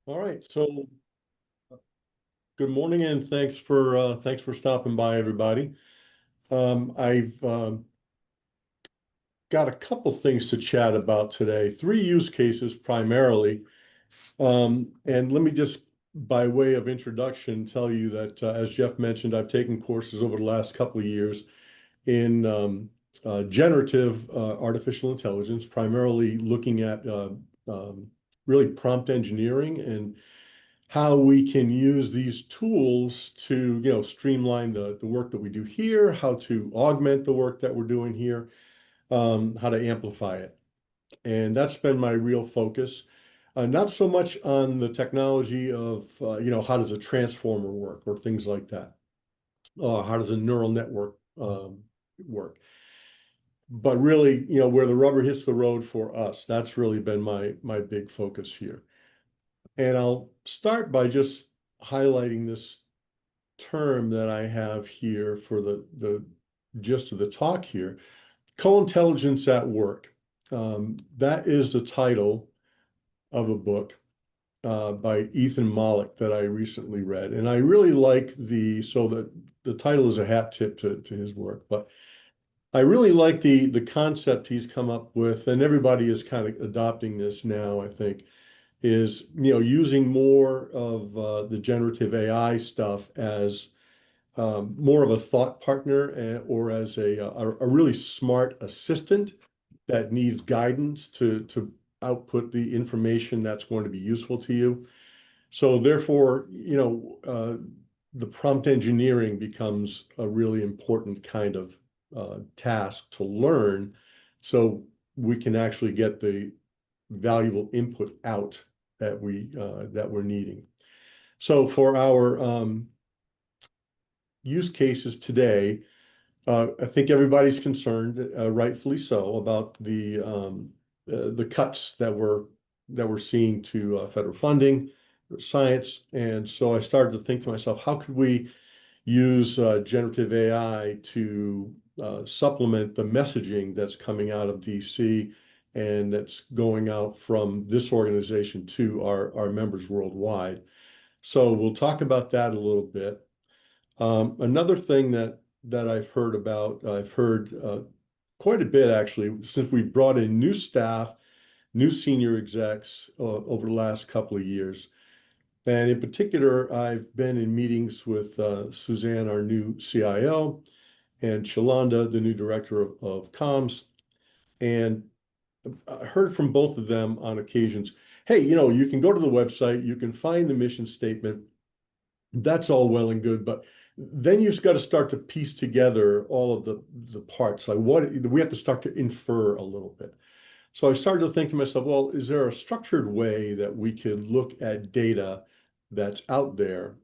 All right, so good morning and thanks for stopping by, everybody. I've got a couple things to chat about today. Three use cases primarily, and let me just, by way of introduction, tell you that as Jeff mentioned, I've taken courses over the last couple of years in generative artificial intelligence, primarily looking at really prompt engineering and how we can use these tools to, streamline the work that we do here, how to augment the work that we're doing here, how to amplify it. And that's been my real focus. Not so much on the technology of, how does a transformer work or things like that. How does a neural network work? But really, where the rubber hits the road for us, that's really been my big focus here. And I'll start by just highlighting this term that I have here for the gist of the talk here, co-intelligence at work. That is the title of a book by Ethan Mollick that I recently read. And I really like the title is a hat tip to his work, but I really like the concept he's come up with, and everybody is kind of adopting this now, I think, is using more of the generative AI stuff as more of a thought partner or as a really smart assistant that needs guidance to output the information that's going to be useful to you. So therefore, the prompt engineering becomes a really important kind of task to learn, so we can actually get the valuable input out that we're needing. So for our use cases today, I think everybody's concerned, rightfully so, about the cuts that we're seeing to federal funding, science, and so I started to think to myself, how could we use generative AI to supplement the messaging that's coming out of DC and that's going out from this organization to our members worldwide. So we'll talk about that a little bit. Another thing that I've heard quite a bit actually, since we brought in new staff, new senior execs over the last couple of years. And in particular, I've been in meetings with Suzanne, our new CIO, and Shalonda, the new director of comms. And I heard from both of them on occasions, hey, you can go to the website, you can find the mission statement. That's all well and good, but then you've got to start to piece together all of the parts. Like we have to start to infer a little bit. So I started to think to myself, well, is there a structured way that we could look at data that's out there,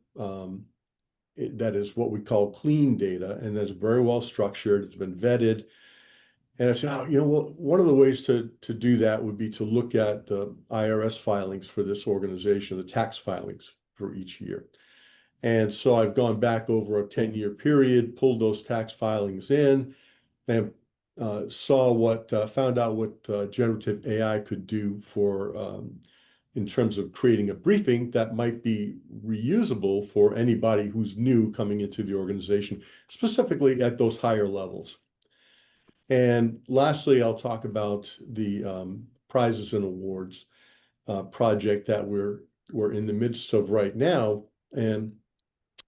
that is what we call clean data, and that's very well structured, it's been vetted. And I said, oh, one of the ways to do that would be to look at the IRS filings for this organization, the tax filings for each year. And so I've gone back over a 10-year period, pulled those tax filings in, and found out what generative AI could do for in terms of creating a briefing that might be reusable for anybody who's new coming into the organization, specifically at those higher levels. And lastly, I'll talk about the prizes and awards project that we're in the midst of right now. And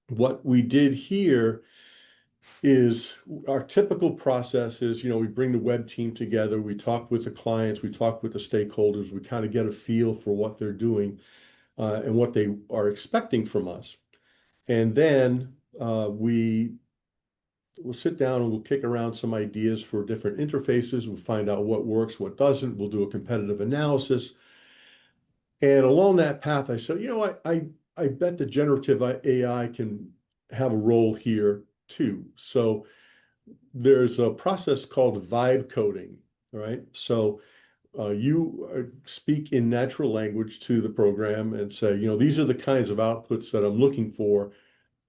what we did here is our typical process is, we bring the web team together, we talk with the clients, we talk with the stakeholders, we kind of get a feel for what they're doing and what they are expecting from us. And then we'll sit down and we'll kick around some ideas for different interfaces. We'll find out what works, what doesn't. We'll do a competitive analysis. And along that path, I said, I bet the generative AI can have a role here too. So there's a process called vibe coding, all right? So you speak in natural language to the program and say, these are the kinds of outputs that I'm looking for.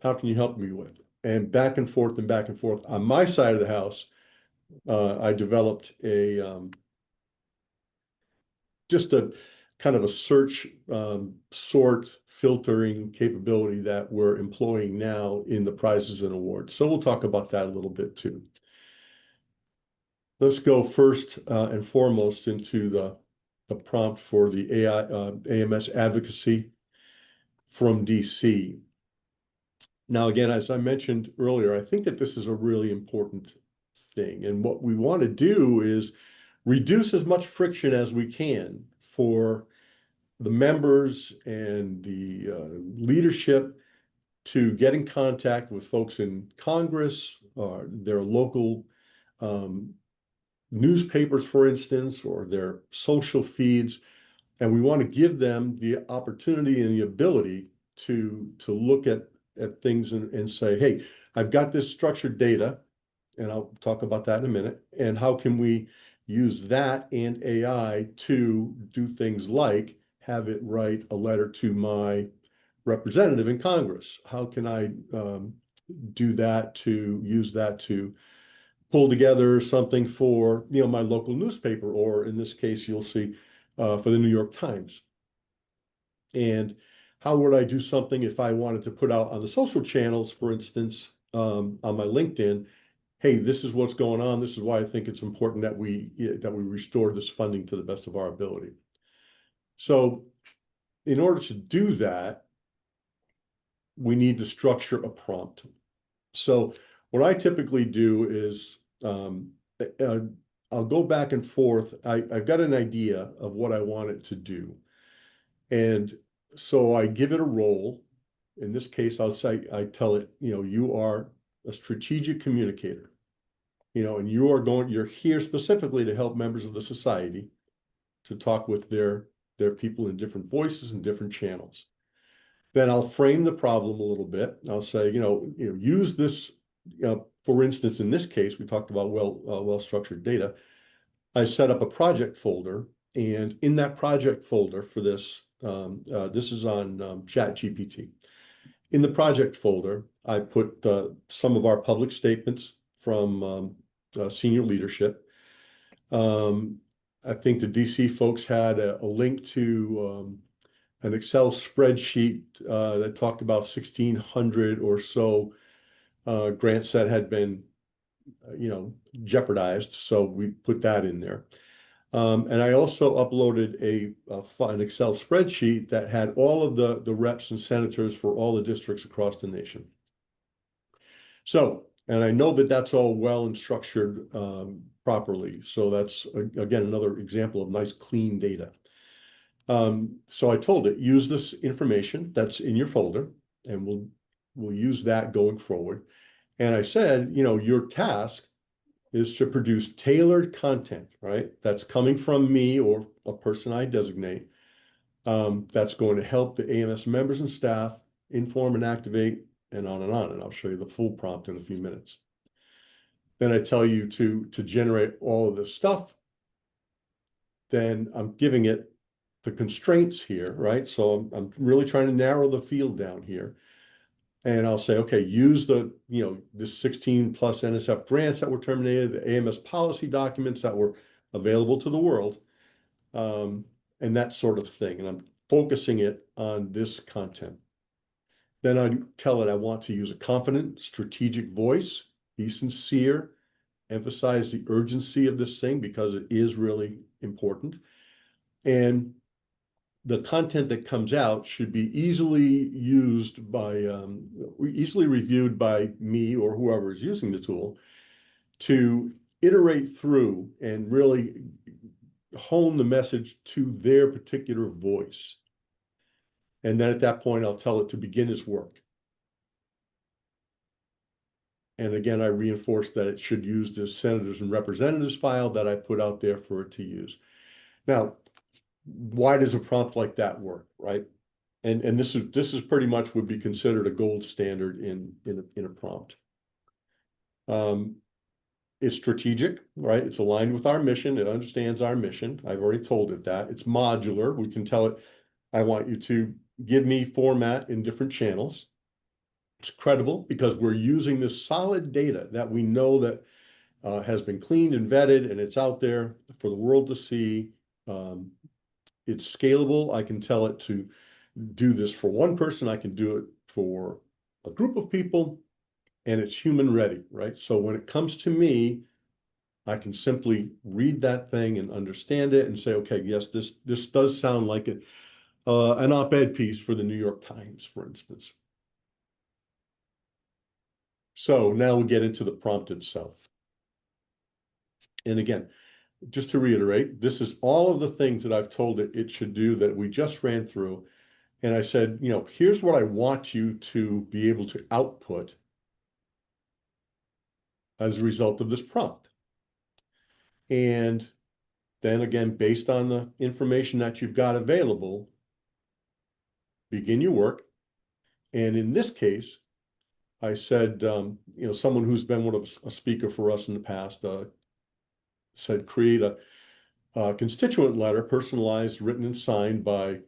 How can you help me with? And back and forth and back and forth. On my side of the house, I developed just kind of a search, sort, filtering capability that we're employing now in the prizes and awards. So we'll talk about that a little bit too. Let's go first and foremost into the prompt for the AI AMS advocacy from DC. Now, again, as I mentioned earlier, I think that this is a really important thing. And what we want to do is reduce as much friction as we can for the members and the leadership to get in contact with folks in Congress, their local newspapers, for instance, or their social feeds. And we want to give them the opportunity and the ability to look at things and say, hey, I've got this structured data, and I'll talk about that in a minute. And how can we use that and AI to do things like have it write a letter to my representative in Congress? How can I do that, to use that to pull together something for my local newspaper, or in this case, you'll see for the New York Times? And how would I do something if I wanted to put out on the social channels, for instance, on my LinkedIn, hey, this is what's going on. This is why I think it's important that we restore this funding to the best of our ability. So in order to do that, we need to structure a prompt. So what I typically do is I'll go back and forth. I've got an idea of what I want it to do. And so I give it a role. In this case, I tell it, you are a strategic communicator, and you're here specifically to help members of the society to talk with their people in different voices and different channels. Then I'll frame the problem a little bit. I'll say, use this, for instance, in this case, we talked about well-structured data. I set up a project folder, and in that project folder for this, this is on ChatGPT. In the project folder, I put some of our public statements from senior leadership. I think the DC folks had a link to an Excel spreadsheet that talked about 1,600 or so grants that had been, jeopardized. So we put that in there. And I also uploaded an Excel spreadsheet that had all of the reps and senators for all the districts across the nation. So, and I know that that's all well and structured properly. So that's, again, another example of nice, clean data. So I told it, use this information that's in your folder, and we'll use that going forward. And I said, your task is to produce tailored content, right? That's coming from me or a person I designate. That's going to help the AMS members and staff inform and activate, and on and on. And I'll show you the full prompt in a few minutes. Then I tell you to generate all of this stuff. Then I'm giving it the constraints here, right? So I'm really trying to narrow the field down here. And I'll say, okay, use the, this 16 plus NSF grants that were terminated, the AMS policy documents that were available to the world, and that sort of thing. And I'm focusing it on this content. Then I tell it I want to use a confident, strategic voice, be sincere, emphasize the urgency of this thing because it is really important. And the content that comes out should be easily used by, easily reviewed by me or whoever is using the tool to iterate through and really hone the message to their particular voice. And then at that point, I'll tell it to begin its work. And again, I reinforce that it should use the senators and representatives file that I put out there for it to use. Now, why does a prompt like that work, right? And this is pretty much would be considered a gold standard in a prompt. It's strategic, right? It's aligned with our mission. It understands our mission. I've already told it that. It's modular. We can tell it, I want you to give me format in different channels. It's credible because we're using this solid data that we know that has been cleaned and vetted, and it's out there for the world to see. it's scalable. I can tell it to do this for one person. I can do it for a group of people, and it's human ready, right? So when it comes to me, I can simply read that thing and understand it and say, okay, yes, this does sound like an op-ed piece for the New York Times, for instance. So now we get into the prompt itself. And again, just to reiterate, this is all of the things that I've told it it should do that we just ran through. And I said, here's what I want you to be able to output as a result of this prompt. And then again, based on the information that you've got available, begin your work. And in this case, I said, someone who's been a speaker for us in the past said, create a constituent letter, personalized, written and signed by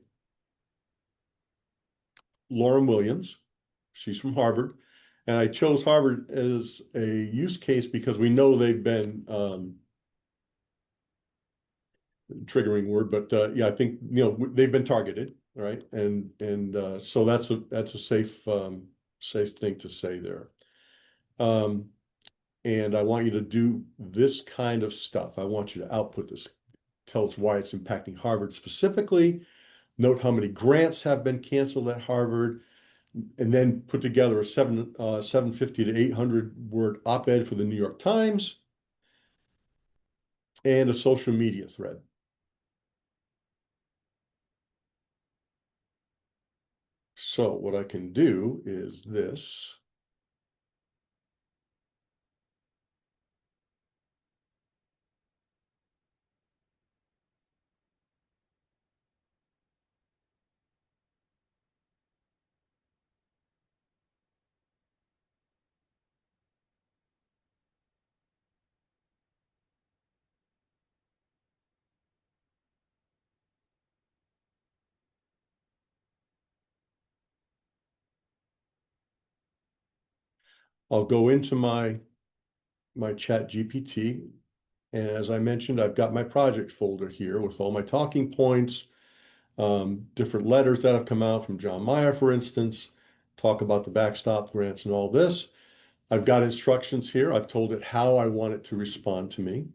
Lauren Williams. She's from Harvard. And I chose Harvard as a use case because we know they've been triggering word, but yeah, I think they've been targeted, right? And so that's a safe thing to say there. And I want you to do this kind of stuff. I want you to output this. Tell us why it's impacting Harvard specifically. Note how many grants have been canceled at Harvard, and then put together a 750 to 800 word op-ed for the New York Times and a social media thread. So what I can do is this. I'll go into my chat GPT. And as I mentioned, I've got my project folder here with all my talking points, different letters that have come out from John Mayer, for instance, talk about the backstop grants and all this. I've got instructions here. I've told it how I want it to respond to me.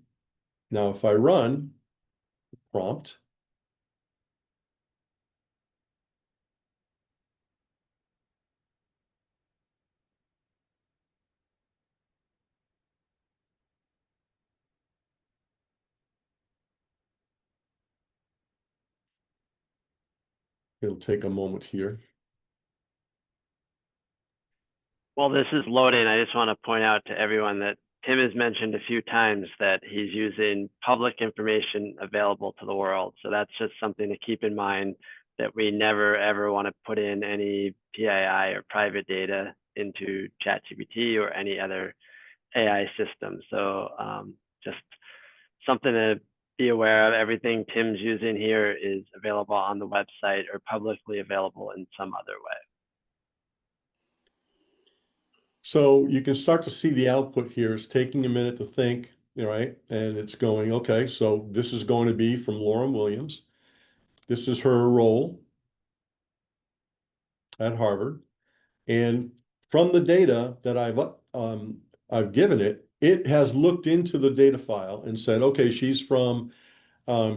Now, if I run prompt, it'll take a moment here. While this is loading, I just want to point out to everyone that Tim has mentioned a few times that he's using public information available to the world. So that's just something to keep in mind, that we never, ever want to put in any PII or private data into ChatGPT or any other AI system. So just something to be aware of. Everything Tim's using here is available on the website or publicly available in some other way. So you can start to see the output here is taking a minute to think, right? And it's going, okay, so this is going to be from Lauren Williams. This is her role at Harvard. And from the data that I've given it, it has looked into the data file and said, okay, she's from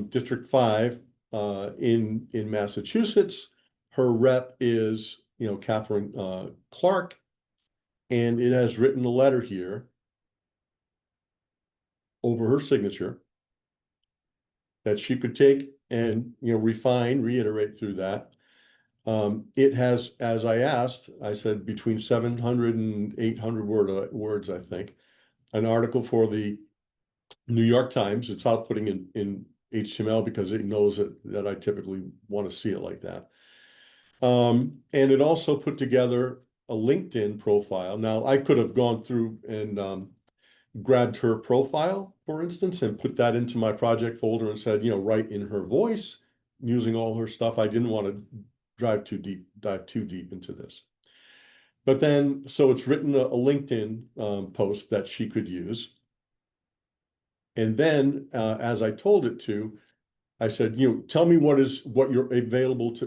District 5 in Massachusetts. Her rep is, Catherine Clark. And it has written a letter here over her signature that she could take and refine, reiterate through that. It has, as I asked, I said between 700 and 800 words, I think, an article for the New York Times. It's outputting in HTML because it knows that I typically want to see it like that. And it also put together a LinkedIn profile. Now, I could have gone through and grabbed her profile, for instance, and put that into my project folder and said, write in her voice, using all her stuff. I didn't want to dive too deep into this. But then, so it's written a LinkedIn post that she could use. And then, as I told it to, I said, tell me what you're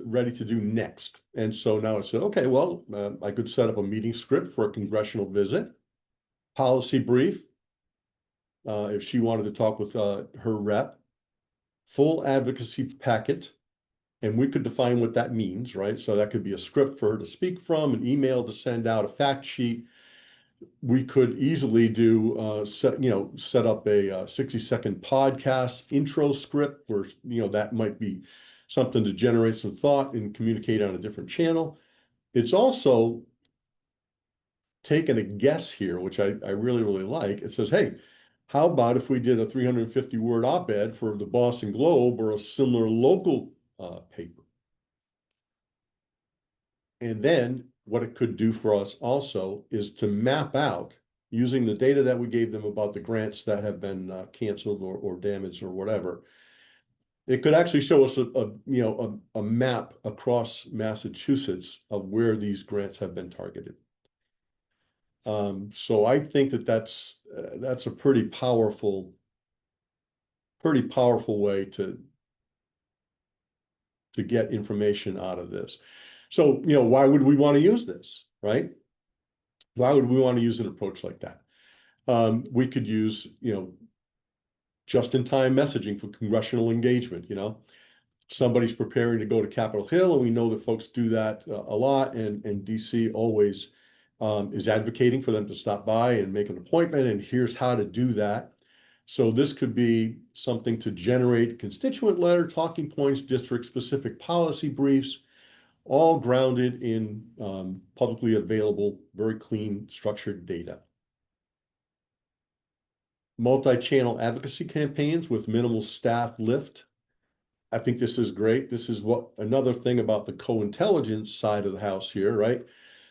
ready to do next. And so now I said, okay, well, I could set up a meeting script for a congressional visit, policy brief, if she wanted to talk with her rep, full advocacy packet, and we could define what that means, right? So that could be a script for her to speak from, an email to send out, a fact sheet. We could easily do set up a 60-second podcast intro script where that might be something to generate some thought and communicate on a different channel. It's also taken a guess here, which I really, really like. It says, hey, how about if we did a 350-word op-ed for the Boston Globe or a similar local paper? And then what it could do for us also is to map out, using the data that we gave them about the grants that have been canceled or damaged or whatever. It could actually show us a map across Massachusetts of where these grants have been targeted. So I think that's a pretty powerful way to get information out of this. So, why would we want to use this, right? Why would we want to use an approach like that? We could use, just-in-time messaging for congressional engagement. Somebody's preparing to go to Capitol Hill, and we know that folks do that a lot, and DC always is advocating for them to stop by and make an appointment, and here's how to do that. So this could be something to generate constituent letter, talking points, district-specific policy briefs, all grounded in publicly available, very clean, structured data. Multi-channel advocacy campaigns with minimal staff lift. I think this is great. This is another thing about the co-intelligence side of the house here, right?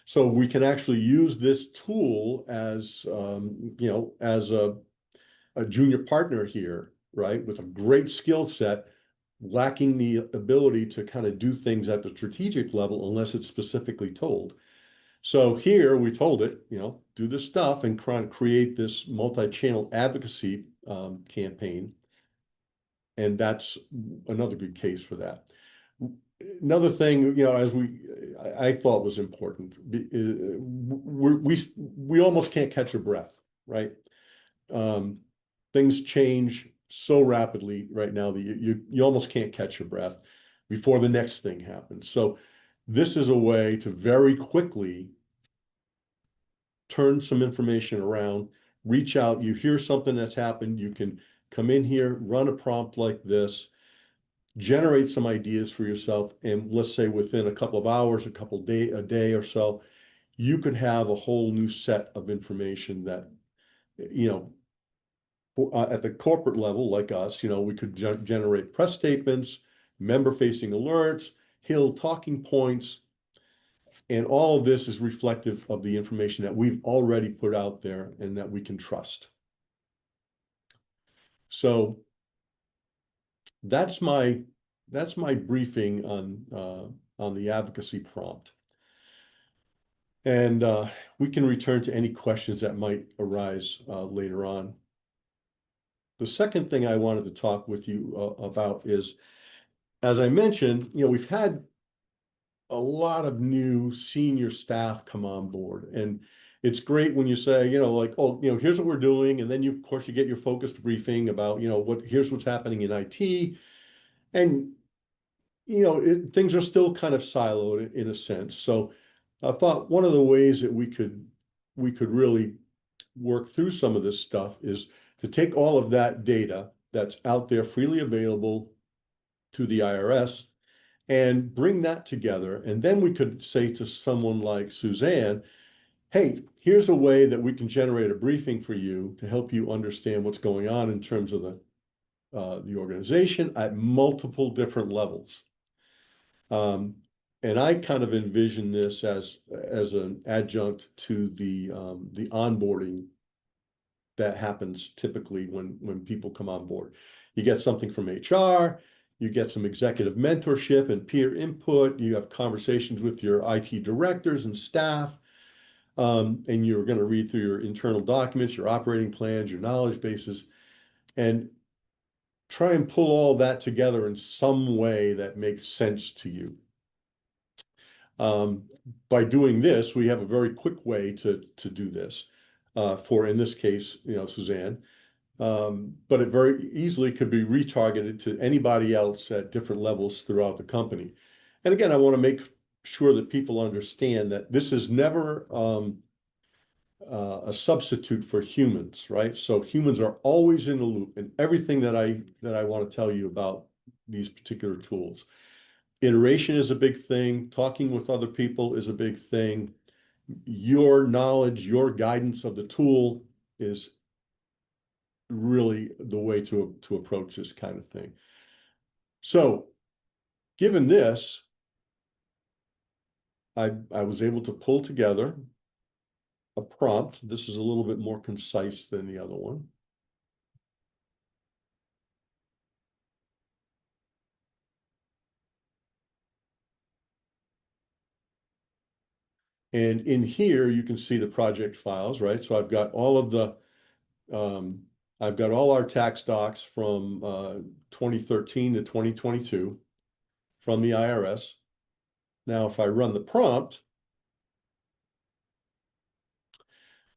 So we can actually use this tool as, as a junior partner here, right? With a great skill set, lacking the ability to kind of do things at the strategic level unless it's specifically told. So here we told it, do this stuff and try and create this multi-channel advocacy campaign. And that's another good case for that. Another thing, I thought was important, we almost can't catch a breath, right? Things change so rapidly right now that you almost can't catch your breath before the next thing happens. So this is a way to very quickly turn some information around, reach out, you hear something that's happened, you can come in here, run a prompt like this, generate some ideas for yourself, and let's say within a couple of hours, a day or so, you could have a whole new set of information that, at the corporate level, like us, we could generate press statements, member-facing alerts, Hill talking points, and all of this is reflective of the information that we've already put out there and that we can trust. So that's my briefing on the advocacy prompt. And we can return to any questions that might arise later on. The second thing I wanted to talk with you about is, as I mentioned, we've had a lot of new senior staff come on board, and it's great when you say, like, oh, here's what we're doing, and then of course you get your focused briefing about, here's what's happening in IT, and things are still kind of siloed in a sense. So I thought one of the ways that we could really work through some of this stuff is to take all of that data that's out there freely available to the IRS and bring that together. And then we could say to someone like Suzanne, hey, here's a way that we can generate a briefing for you to help you understand what's going on in terms of the organization at multiple different levels. And I kind of envision this as an adjunct to the onboarding that happens typically when people come on board. You get something from HR, you get some executive mentorship and peer input, you have conversations with your IT directors and staff, and you're going to read through your internal documents, your operating plans, your knowledge bases, and try and pull all that together in some way that makes sense to you. By doing this, we have a very quick way to do this for, in this case, Suzanne. But it very easily could be retargeted to anybody else at different levels throughout the company. And again, I want to make sure that people understand that this is never a substitute for humans, right? So humans are always in the loop in everything that I want to tell you about these particular tools. Iteration is a big thing. Talking with other people is a big thing. Your knowledge, your guidance of the tool is really the way to approach this kind of thing. So given this, I was able to pull together a prompt. This is a little bit more concise than the other one. And in here, you can see the project files, right? So I've got all of the, I've got all our tax docs from 2013 to 2022 from the IRS. Now, if I run the prompt,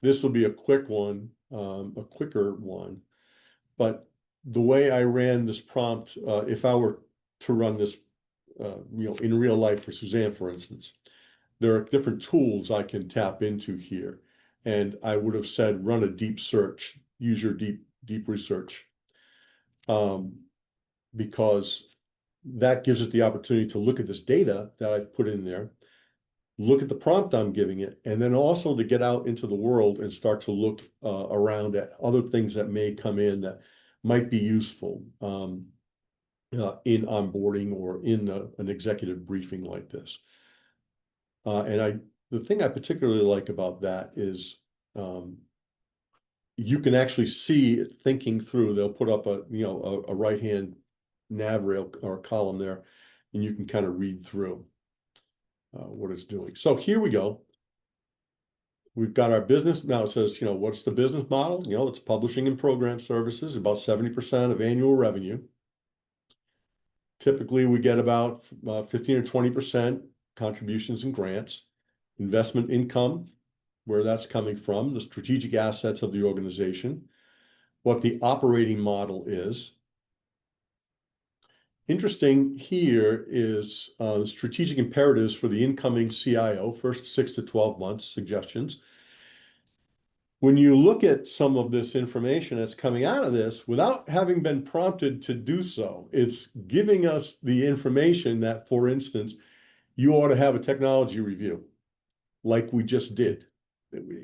this will be a quick one, a quicker one. But the way I ran this prompt, if I were to run this, in real life for Suzanne, for instance, there are different tools I can tap into here. And I would have said, run a deep search, use your deep research, because that gives it the opportunity to look at this data that I've put in there, look at the prompt I'm giving it, and then also to get out into the world and start to look around at other things that may come in that might be useful in onboarding or in an executive briefing like this. And the thing I particularly like about that is you can actually see it thinking through. They'll put up a right-hand nav rail or column there, and you can kind of read through what it's doing. So here we go. We've got our business. Now it says, what's the business model? It's publishing and program services, about 70% of annual revenue. Typically, we get about 15 or 20% contributions and grants. Investment income, where that's coming from, the strategic assets of the organization, what the operating model is. Interesting here is strategic imperatives for the incoming CIO, first 6 to 12 months, suggestions. When you look at some of this information that's coming out of this, without having been prompted to do so, it's giving us the information that, for instance, you ought to have a technology review like we just did.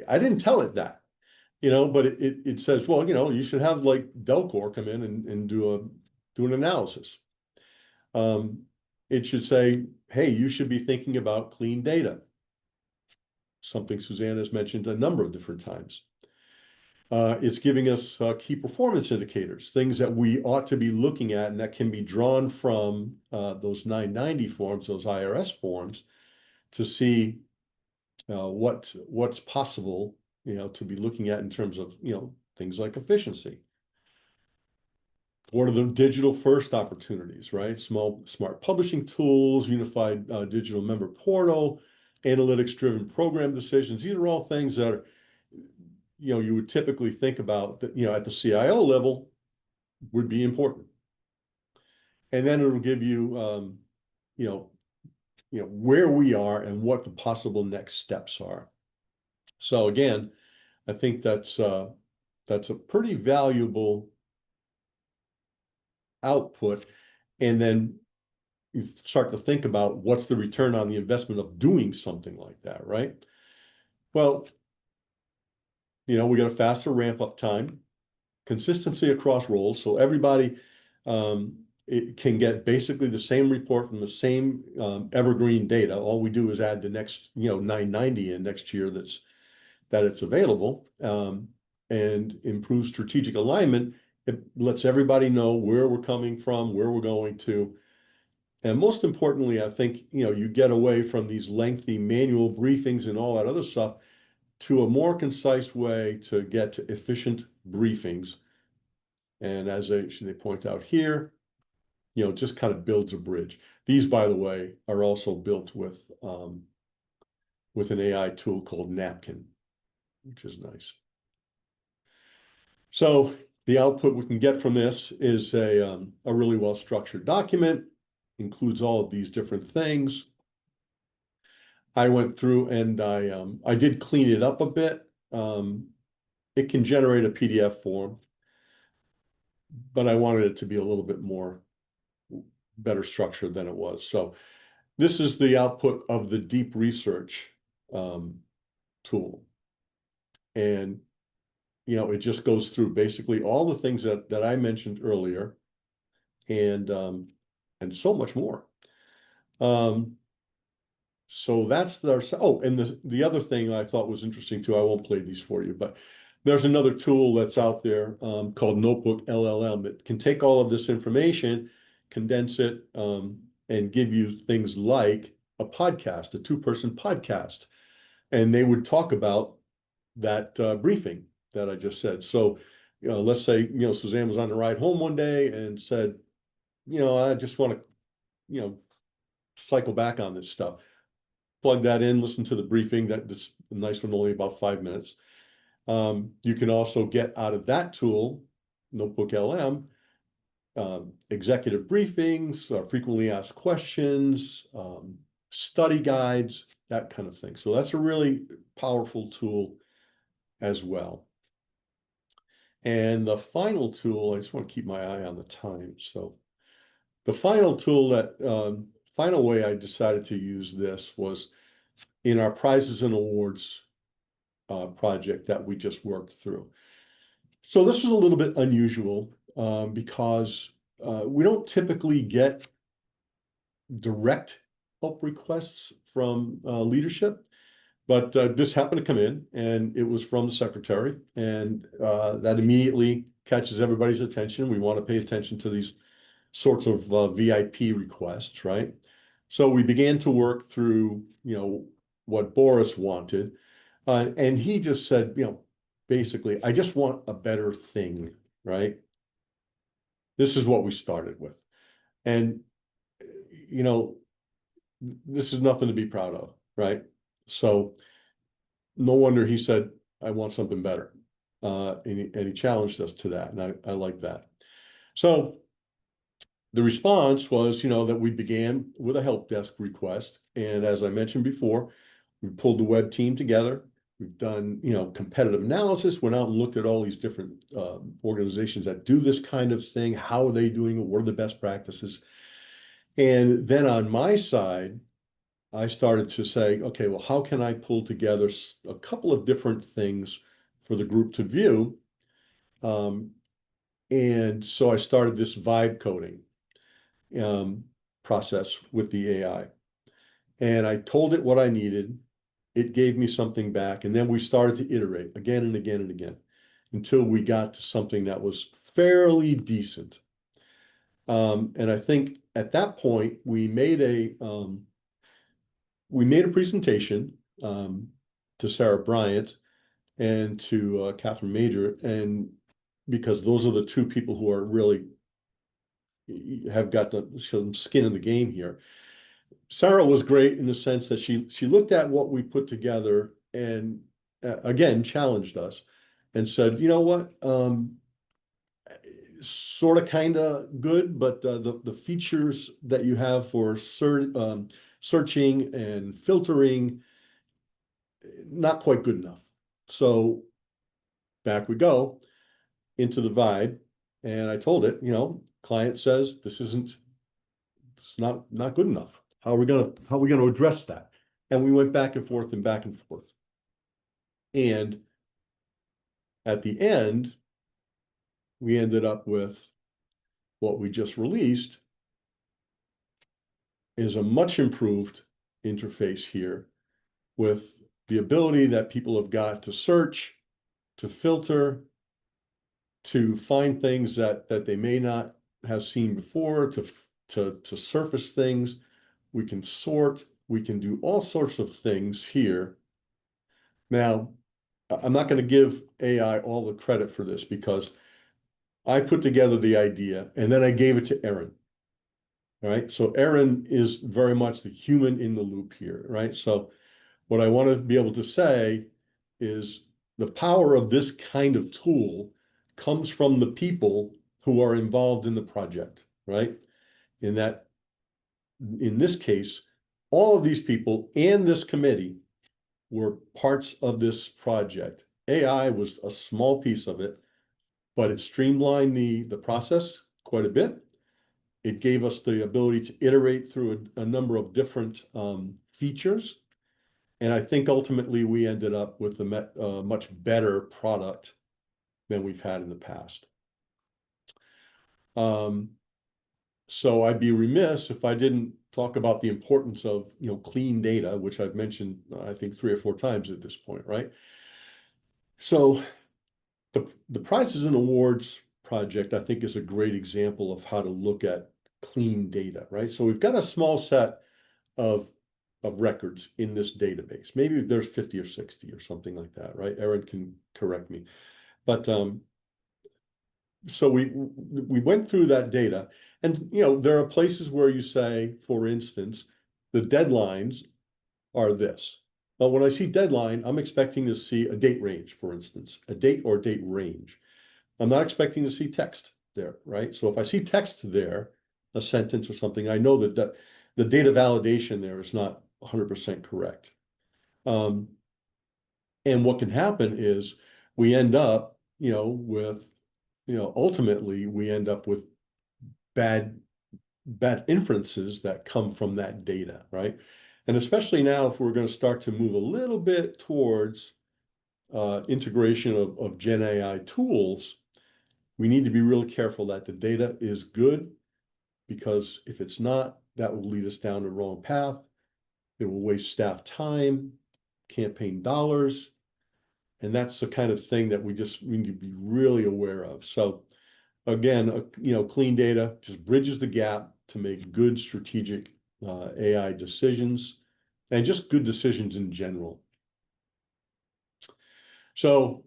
I didn't tell it that, but it says, well, you should have like Delcor come in and do an analysis. It should say, hey, you should be thinking about clean data. Something Suzanne has mentioned a number of different times. It's giving us key performance indicators, things that we ought to be looking at and that can be drawn from those 990 forms, those IRS forms, to see what's possible, to be looking at in terms of, things like efficiency. What are the digital first opportunities, right? Smart publishing tools, unified digital member portal, analytics driven program decisions. These are all things that are, you would typically think about that, at the CIO level would be important. And then it'll give you, where we are and what the possible next steps are. So again, I think that's a pretty valuable output. And then you start to think about what's the return on the investment of doing something like that, right? Well, we got a faster ramp up time, consistency across roles. So everybody it can get basically the same report from the same evergreen data. All we do is add the next, 990 in next year that it's available, and improve strategic alignment. It lets everybody know where we're coming from, where we're going to. And most importantly, I think, you get away from these lengthy manual briefings and all that other stuff to a more concise way to get to efficient briefings And as they point out here, just kind of builds a bridge. These, by the way, are also built with an AI tool called Napkin, which is nice. So the output we can get from this is a really well-structured document, includes all of these different things. I went through and I did clean it up a bit. It can generate a PDF form, but I wanted it to be a little bit more better structured than it was. So this is the output of the deep research tool. And it just goes through basically all the things that I mentioned earlier, and so much more. So that's and the other thing I thought was interesting too. I won't play these for you, but there's another tool that's out there called Notebook LLM. It can take all of this information, condense it, and give you things like a podcast, a two-person podcast, and they would talk about that briefing that I just said. So, let's say, Suzanne was on the ride home one day and said, I just want to, cycle back on this stuff. Plug that in, listen to the briefing. That's a nice one, only about 5 minutes. You can also get out of that tool, Notebook LM, executive briefings, frequently asked questions, study guides, that kind of thing. So that's a really powerful tool as well. And the final tool, I just want to keep my eye on the time. So the final tool final way I decided to use this was in our prizes and awards project that we just worked through. So this was a little bit unusual because we don't typically get direct help requests from leadership. But this happened to come in, and it was from the secretary, and that immediately catches everybody's attention. We want to pay attention to these sorts of VIP requests, right? So we began to work through, what Boris wanted, and he just said, basically, I just want a better thing, right? This is what we started with, and this is nothing to be proud of, right? So no wonder he said, I want something better. And he challenged us to that. And I like that. So the response was, that we began with a help desk request. And as I mentioned before, we pulled the web team together. We've done, competitive analysis, went out and looked at all these different organizations that do this kind of thing. How are they doing it? What are the best practices? And then on my side, I started to say, okay, well, how can I pull together a couple of different things for the group to view? And so I started this vibe coding process with the AI. And I told it what I needed. It gave me something back. And then we started to iterate again and again and again until we got to something that was fairly decent. And I think at that point, we made a presentation to Sarah Bryant and to Catherine Major, and because those are the two people who are really have got some skin in the game here. Sarah was great in the sense that she looked at what we put together and again challenged us and said, you know what, sort of kind of good, but the features that you have for searching and filtering, not quite good enough. So back we go into the vibe, and I told it, client says it's not good enough. How are we gonna address that? And we went back and forth and back and forth. And at the end, we ended up with what we just released is a much improved interface here with the ability that people have got to search, to filter, to find things that they may not have seen before, to surface things. We can sort, we can do all sorts of things here. Now, I'm not going to give AI all the credit for this because I put together the idea and then I gave it to Erin. All right. So Erin is very much the human in the loop here, right? So what I want to be able to say is the power of this kind of tool comes from the people who are involved in the project, right? In that, in this case, all of these people and this committee were parts of this project. AI was a small piece of it, but it streamlined the process quite a bit. It gave us the ability to iterate through a number of different features. And I think ultimately we ended up with a much better product than we've had in the past. So I'd be remiss if I didn't talk about the importance of, clean data, which I've mentioned, I think 3 or 4 times at this point, right? So the prizes and awards project, I think, is a great example of how to look at clean data, right? So we've got a small set of records in this database. Maybe there's 50 or 60 or something like that, right? Erin can correct me. But so we went through that data, and there are places where you say, for instance, the deadlines are this. But when I see deadline, I'm expecting to see a date range, for instance, a date or date range. I'm not expecting to see text there, right? So if I see text there, a sentence or something, I know that the data validation there is not 100% correct. And what can happen is we end up, with, ultimately we end up with bad inferences that come from that data, right? And especially now, if we're going to start to move a little bit towards integration of Gen AI tools, we need to be really careful that the data is good, because if it's not, that will lead us down the wrong path. It will waste staff time, campaign dollars, and that's the kind of thing that we need to be really aware of. So again, clean data just bridges the gap to make good strategic AI decisions, and just good decisions in general. So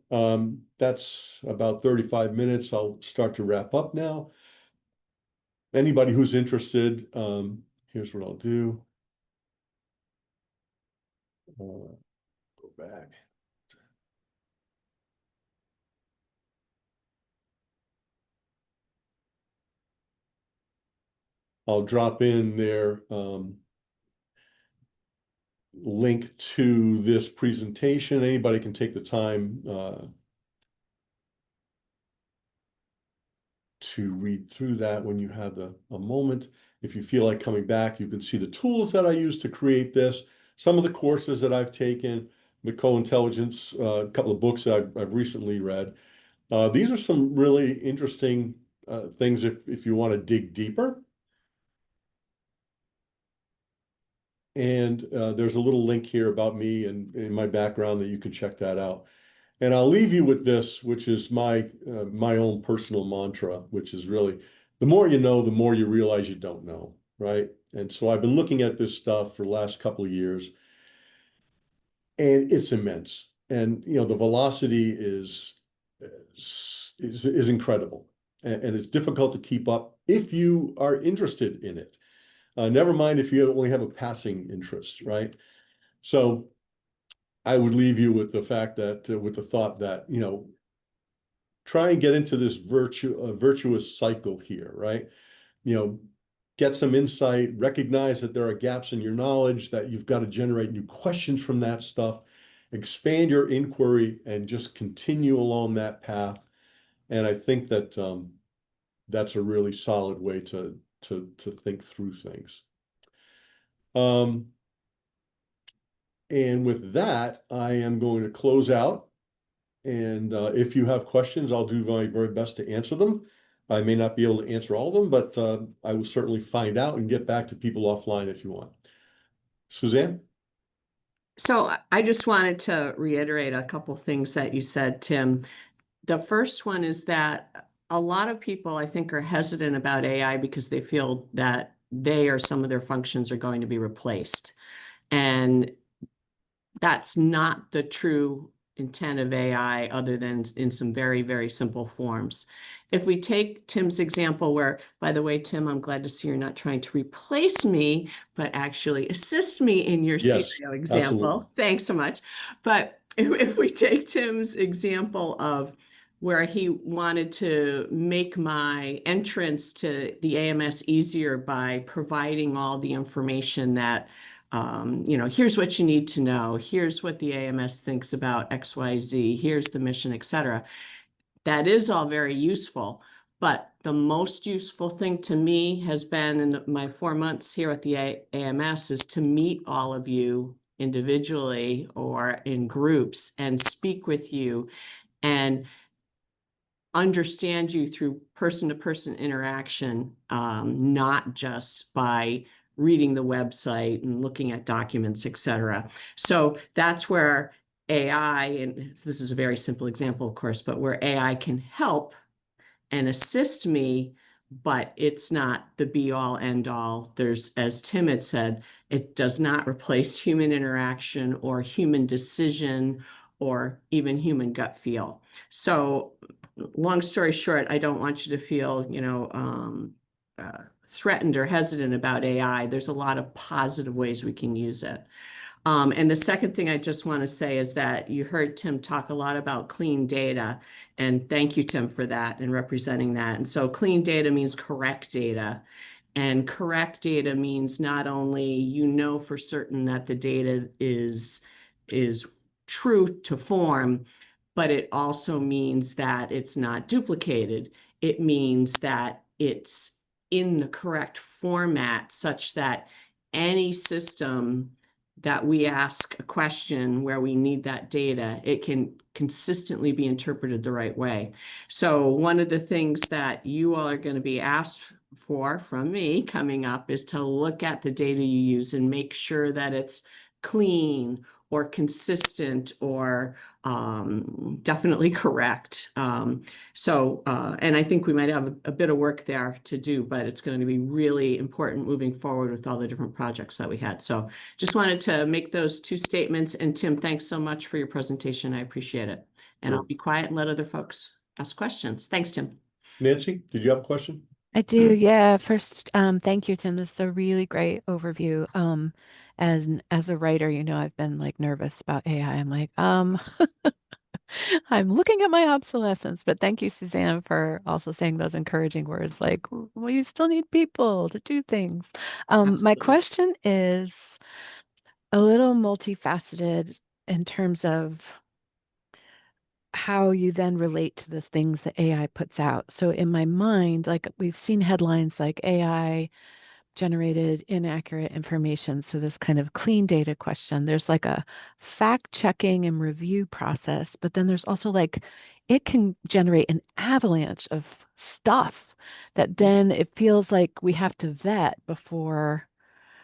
that's about 35 minutes. I'll start to wrap up now. Anybody who's interested, here's what I'll do. Go back. I'll drop in their link to this presentation. Anybody can take the time to read through that when you have a moment. If you feel like coming back, you can see the tools that I use to create this, some of the courses that I've taken, the co-intelligence, a couple of books that I've recently read. These are some really interesting things if you want to dig deeper. And there's a little link here about me and my background that you can check that out. And I'll leave you with this, which is my own personal mantra, which is really, the more you know, the more you realize you don't know, right? And so I've been looking at this stuff for the last couple of years, and it's immense. And the velocity is incredible, and it's difficult to keep up if you are interested in it. Never mind if you only have a passing interest, right? So I would leave you with the fact that, with the thought that, try and get into this virtuous cycle here, right? Get some insight, recognize that there are gaps in your knowledge, that you've got to generate new questions from that stuff, expand your inquiry, and just continue along that path. And I think that that's a really solid way to think through things. And with that, I am going to close out. And if you have questions, I'll do my very best to answer them. I may not be able to answer all of them, but I will certainly find out and get back to people offline if you want. Suzanne? So I just wanted to reiterate a couple things that you said, Tim. The first one is that a lot of people, I think, are hesitant about AI because they feel that they or some of their functions are going to be replaced. And that's not the true intent of AI, other than in some very, very simple forms. if we take Tim's example where, by the way, Tim, I'm glad to see you're not trying to replace me, but actually assist me in your Yes, CIO absolutely. example. Thanks so much. But if we take Tim's example of where he wanted to make my entrance to the AMS easier by providing all the information that, here's what you need to know. Here's what the AMS thinks about XYZ. Here's the mission, etc. That is all very useful. But the most useful thing to me has been in my 4 months here at the AMS is to meet all of you individually or in groups and speak with you and understand you through person-to-person interaction, not just by reading the website and looking at documents, etc. So that's where AI, and this is a very simple example, of course, but where AI can help and assist me, but it's not the be all end all. There's, as Tim had said, it does not replace human interaction or human decision or even human gut feel. So long story short, I don't want you to feel, threatened or hesitant about AI. There's a lot of positive ways we can use it. And the second thing I just want to say is that you heard Tim talk a lot about clean data, and thank you, Tim, for that and representing that. And so clean data means correct data. And correct data means not only you know for certain that the data is true to form, but it also means that it's not duplicated. It means that it's in the correct format such that any system that we ask a question where we need that data, it can consistently be interpreted the right way. So one of the things that you all are going to be asked for from me coming up is to look at the data you use and make sure that it's clean or consistent or definitely correct. And I think we might have a bit of work there to do, but it's going to be really important moving forward with all the different projects that we had. So just wanted to make those two statements. And Tim, thanks so much for your presentation. I appreciate it. And I'll be quiet and let other folks ask questions. Thanks, Tim. Nancy, did you have a question? I do, yeah. First, thank you, Tim. This is a really great overview. As a writer, I've been like nervous about AI. I'm like, I'm looking at my obsolescence. But thank you, Suzanne, for also saying those encouraging words like, well, you still need people to do things. My Absolutely. question is a little multifaceted in terms of how you then relate to the things that AI puts out. So in my mind, like we've seen headlines like AI generated inaccurate information. So this kind of clean data question, there's like a fact checking and review process, but then there's also like it can generate an avalanche of stuff that then it feels like we have to vet before,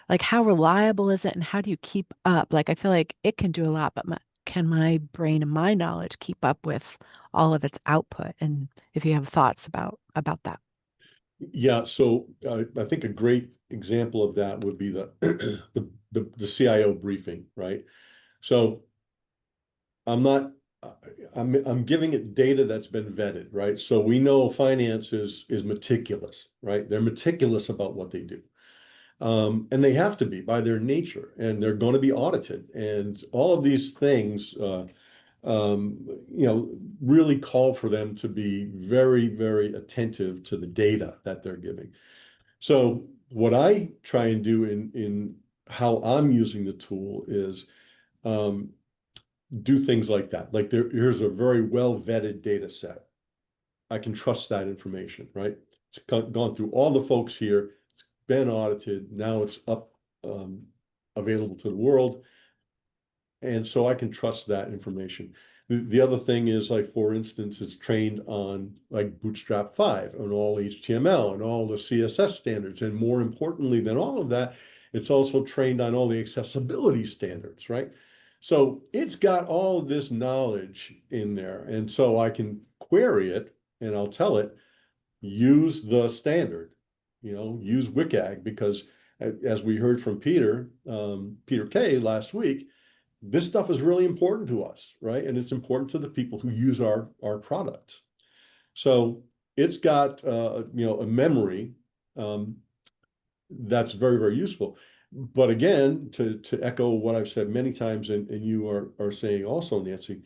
like how reliable is it and how do you keep up? Like I feel like it can do a lot, but can my brain and my knowledge keep up with all of its output? And if you have thoughts about that. Yeah, so I think a great example of that would be the the CIO briefing, right? So I'm not I'm giving it data that's been vetted, right? So we know finance is meticulous, right? They're meticulous about what they do. And they have to be by their nature, and they're going to be audited. And all of these things, really call for them to be very, very attentive to the data that they're giving. So what I try and do in how I'm using the tool is do things like that. Like here's a very well vetted data set. I can trust that information, right? It's gone through all the folks here. It's been audited. Now it's up available to the world. And so I can trust that information. The other thing is, like, for instance, it's trained on like Bootstrap 5 and all HTML and all the CSS standards. And more importantly than all of that, it's also trained on all the accessibility standards, right? So it's got all of this knowledge in there. And so I can query it and I'll tell it, use the standard, use WCAG, because as we heard from Peter Kay last week, this stuff is really important to us, right? And it's important to the people who use our products. So it's got a memory that's very, very useful. But again, to echo what I've said many times, and you are saying also, Nancy,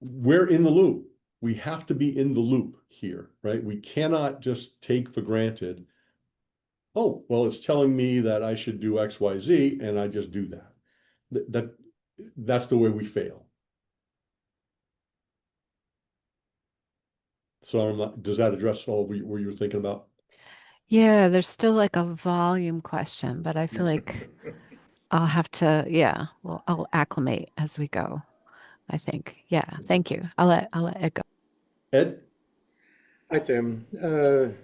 we're in the loop. We have to be in the loop here, right? We cannot just take for granted, oh, well, it's telling me that I should do X, Y, Z, and I just do that. That's the way we fail. So does that address all what you were thinking about? Yeah, there's still like a volume question, but I feel like I'll have to, yeah, well, I'll acclimate as we go, I think. Yeah, thank you. I'll let it go. Ed? Hi, Tim. I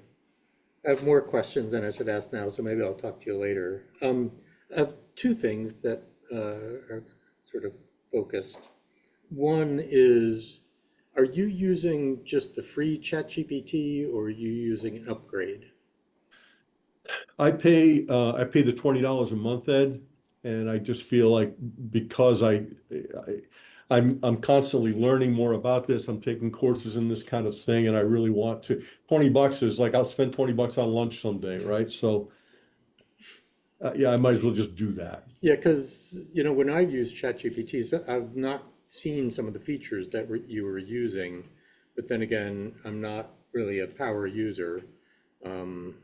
have more questions than I should ask now, so maybe I'll talk to you later. I have two things that are sort of focused. One is, are you using just the free ChatGPT or are you using an upgrade? I pay the $20 a month, Ed, and I just feel like because I'm constantly learning more about this. I'm taking courses in this kind of thing, and I really want to. $20 is like I'll spend $20 on lunch someday, right? So yeah, I might as well just do that. Yeah, because when I use ChatGPT, I've not seen some of the features that you were using, but then again, I'm not really a power user. Um,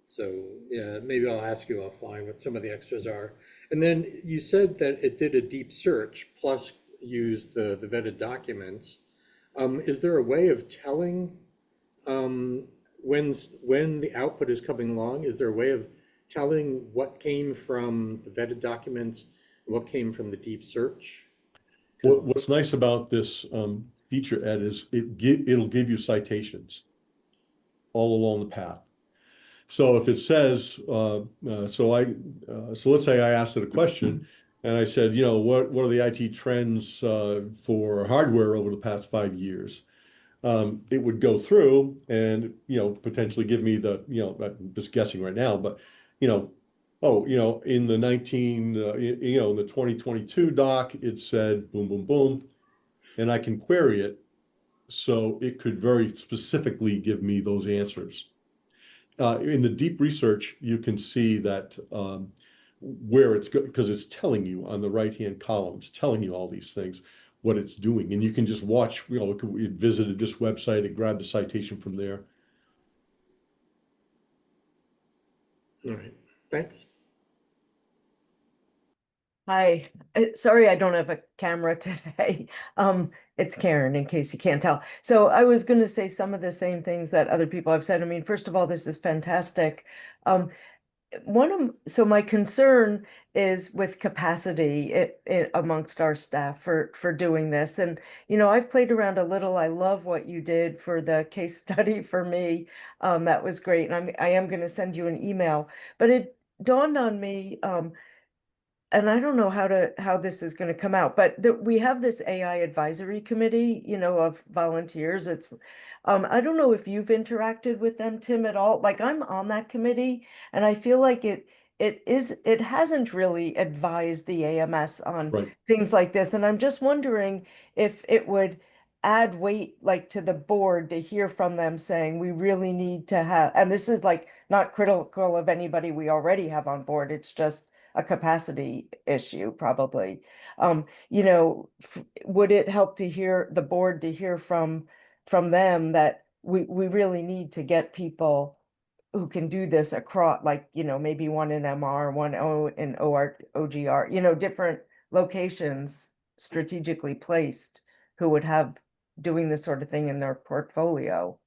So yeah, maybe I'll ask you offline what some of the extras are. And then you said that it did a deep search plus used the vetted documents. Is there a way of telling when the output is coming along? Is there a way of telling what came from the vetted documents and what came from the deep search? What's nice about this feature, Ed, is it'll give you citations all along the path. So if it says, so let's say I asked it a question, and I said, what are the IT trends for hardware over the past 5 years? It would go through and potentially give me I'm just guessing right now, but you know, in the 2022 doc, it said boom, boom, boom, and I can query it, so it could very specifically give me those answers. In the deep research, you can see that where it's because it's telling you on the right-hand column, it's telling you all these things, what it's doing. And you can just watch, it visited this website, it grabbed the citation from there. All right, thanks. Hi, sorry I don't have a camera today. It's Karen, in case you can't tell. So I was going to say some of the same things that other people have said. I mean, first of all, this is fantastic. So my concern is with capacity amongst our staff for doing this. And I've played around a little. I love what you did for the case study for me. That was great, and I am going to send you an email. But it dawned on me. And I don't know how this is going to come out, but we have this AI advisory committee, of volunteers. I don't know if you've interacted with them, Tim, at all. Like I'm on that committee, and I feel like it hasn't really advised the AMS on Right. things like this. And I'm just wondering if it would add weight like to the board to hear from them saying we really need to have, and this is like not critical of anybody we already have on board. It's just a capacity issue, probably. Would it help to hear the board to hear from them that we really need to get people who can do this across, like, maybe one in MR, one in OGR, different locations strategically placed who would have doing this sort of thing in their portfolio.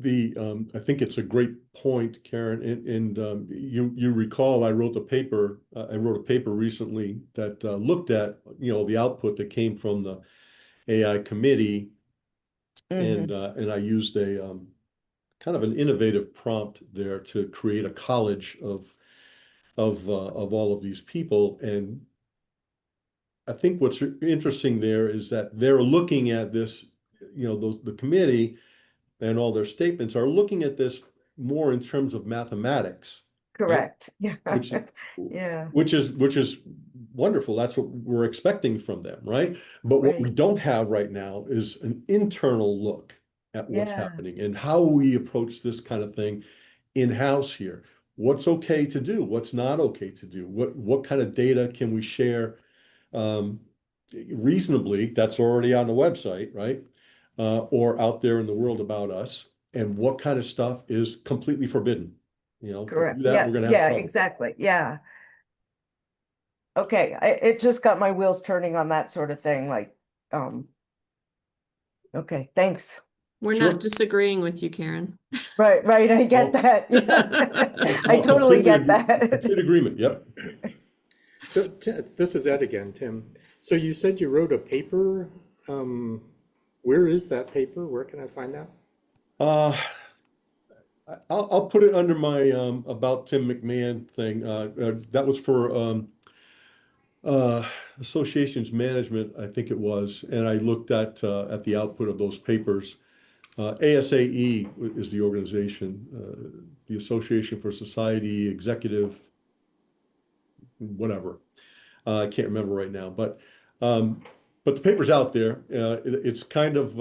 I think it's a great point, Karen, and you recall I wrote a paper recently that looked at the output that came from the AI committee, Mhm. and I used a kind of an innovative prompt there to create a college of all of these people. And I think what's interesting there is that they're looking at this, the committee and all their statements are looking at this more in terms of mathematics, right? Correct. Yeah. Which Yeah. which is wonderful. That's what we're expecting from them, right? But what we Right. don't have right now is an internal look at what's Yeah. happening and how we approach this kind of thing in-house here. What's okay to do? What's not okay to do? What kind of data can we share reasonably? That's already on the website, right? Or out there in the world about us, and what kind of stuff is completely forbidden? You know, if we Correct. do that, Yeah, we're gonna have yeah, trouble. exactly. Yeah. Okay, it just got my wheels turning on that sort of thing, like, okay, thanks. We're Sure. not disagreeing with you, Karen. Right, right, I get No. that. Yeah. I No, totally completely get agree. that. Complete agreement. Yep. So this is Ed again, Tim. So you said you wrote a paper. Where is that paper? Where can I find that? Uh, I'll put it under my about Tim McMahon thing. That was for uh, associations management, I think it was, and I looked at the output of those papers. ASAE is the organization, the Association for Society Executive, whatever. I can't remember right now, but the paper's out there. It's kind of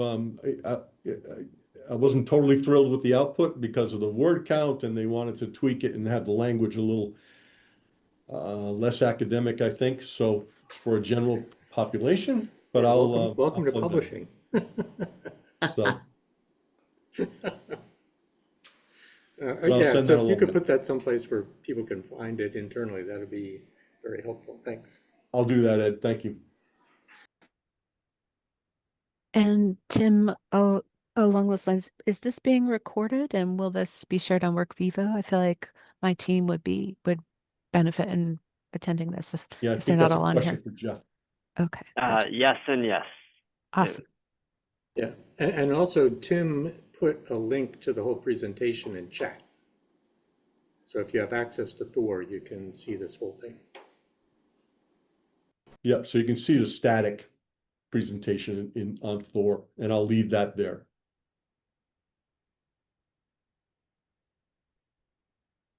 I wasn't totally thrilled with the output because of the word count, and they wanted to tweak it and have the language a little less academic, I think. So for a general population, but Yeah, I'll welcome to plug that in. publishing. So, but I'll Yeah, send so that if you along. could put that someplace where people can find it internally, that'd be very helpful. Thanks. I'll do that, Ed. Thank you. And Tim, along those lines, is this being recorded and will this be shared on WorkVivo? I feel like my team would benefit in attending this Yeah, I if they're think not that's a all on question here. for Jeff. Okay, gotcha. Yes and yes. Awesome. Yeah, and also Tim put a link to the whole presentation in chat. So if you have access to Thor, you can see this whole thing. Yep. So you can see the static presentation in on Thor, and I'll leave that there.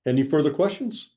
Any further questions?